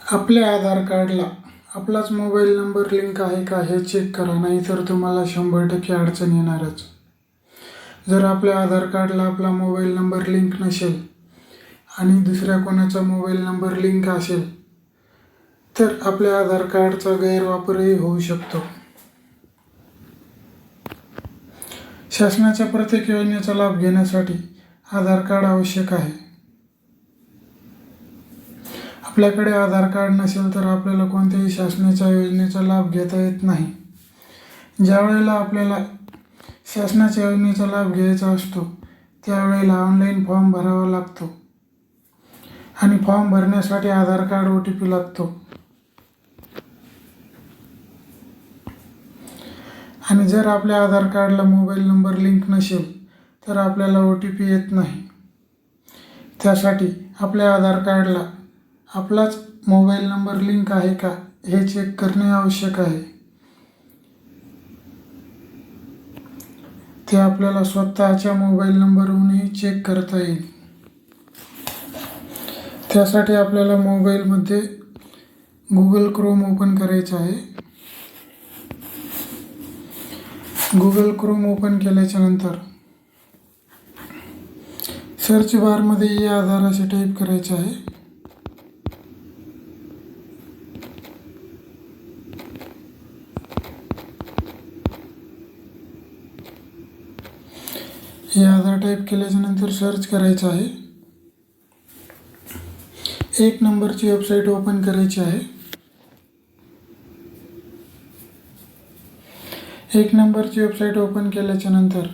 आपल्या आधार कार्डला आपलाच मोबाईल नंबर लिंक आहे का हे चेक करा, नाहीतर तुम्हाला 100% अडचण येणारच. जर आपल्या आधार कार्डला आपला मोबाईल नंबर लिंक नसेल आणि दुसऱ्या कोणाचा मोबाईल नंबर लिंक असेल तर आपल्या आधार कार्डचा गैरवापरही होऊ शकतो. शासनाच्या प्रत्येक योजनेचा लाभ घेण्यासाठी आधार कार्ड आवश्यक आहे. आपल्याकडे आधार कार्ड नसेल तर आपल्याला कोणत्याही शासनाच्या योजनेचा लाभ घेता येत नाही. ज्या वेळेला आपल्याला शासनाच्या योजनेचा लाभ घ्यायचा असतो त्यावेळेला ऑनलाईन फॉर्म भरावा लागतो आणि फॉर्म भरण्यासाठी आधार कार्ड OTP लागतो. आणि जर आपल्या आधार कार्डला मोबाईल नंबर लिंक नसेल तर आपल्याला OTP येत नाही. त्यासाठी आपल्या आधार कार्डला आपलाच मोबाईल नंबर लिंक आहे का हे चेक करणे आवश्यक आहे. ते आपल्याला स्वतःच्या मोबाईल नंबरवरूनही चेक करता येईल. त्यासाठी आपल्याला मोबाईलमध्ये Google Chrome ओपन करायचं आहे. Google Chrome ओपन केल्याच्या नंतर सर्च बारमध्ये e-आधार असे टाईप करायचे आहे. e-आधार टाईप केल्याच्या नंतर सर्च करायचं आहे. 1 नंबरची वेबसाईट ओपन करायची आहे. 1 नंबरची वेबसाईट ओपन केल्याच्या नंतर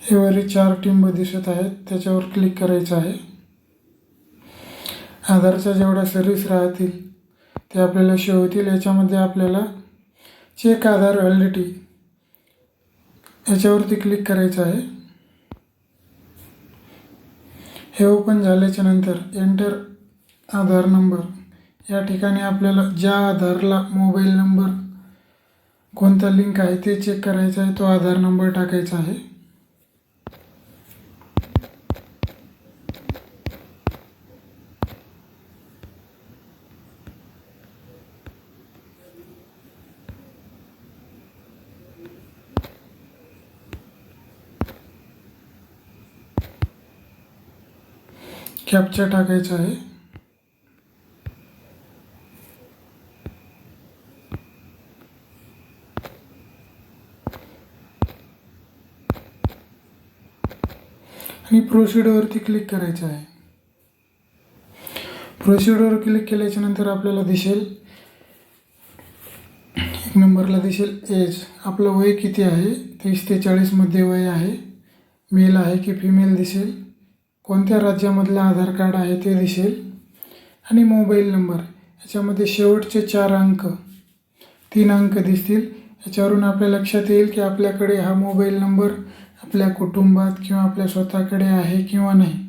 हे वरील 4 टिंब दिसत आहेत त्याच्यावर क्लिक करायचं आहे. आधारच्या जेवढ्या सर्व्हिस राहतील ते आपल्याला शो होतील. याच्यामध्ये आपल्याला चेक आधार व्हॅलिडिटी याच्यावरती क्लिक करायचं आहे. हे ओपन झाल्याच्या नंतर एंटर आधार नंबर या ठिकाणी आपल्याला ज्या आधारला मोबाईल नंबर कोणता लिंक आहे ते चेक करायचं आहे. तो आधार नंबर टाकायचा आहे. कॅप्चा टाकायचा आहे. आणि प्रोसीडवरती क्लिक करायचं आहे. प्रोसीडवर क्लिक केल्याच्या नंतर आपल्याला दिसेल 1 नंबरला दिसेल एज, आपलं वय किती आहे. 30 ते 40 मध्ये वय आहे. मेल आहे की फिमेल दिसेल. कोणत्या राज्यामधलं आधार कार्ड आहे ते दिसेल. आणि मोबाईल नंबर याच्यामध्ये शेवटचे 4 अंक 3 अंक दिसतील. याच्यावरून आपल्या लक्षात येईल की आपल्याकडे हा मोबाईल नंबर आपल्या कुटुंबात किंवा आपल्या स्वतःकडे आहे किंवा नाही.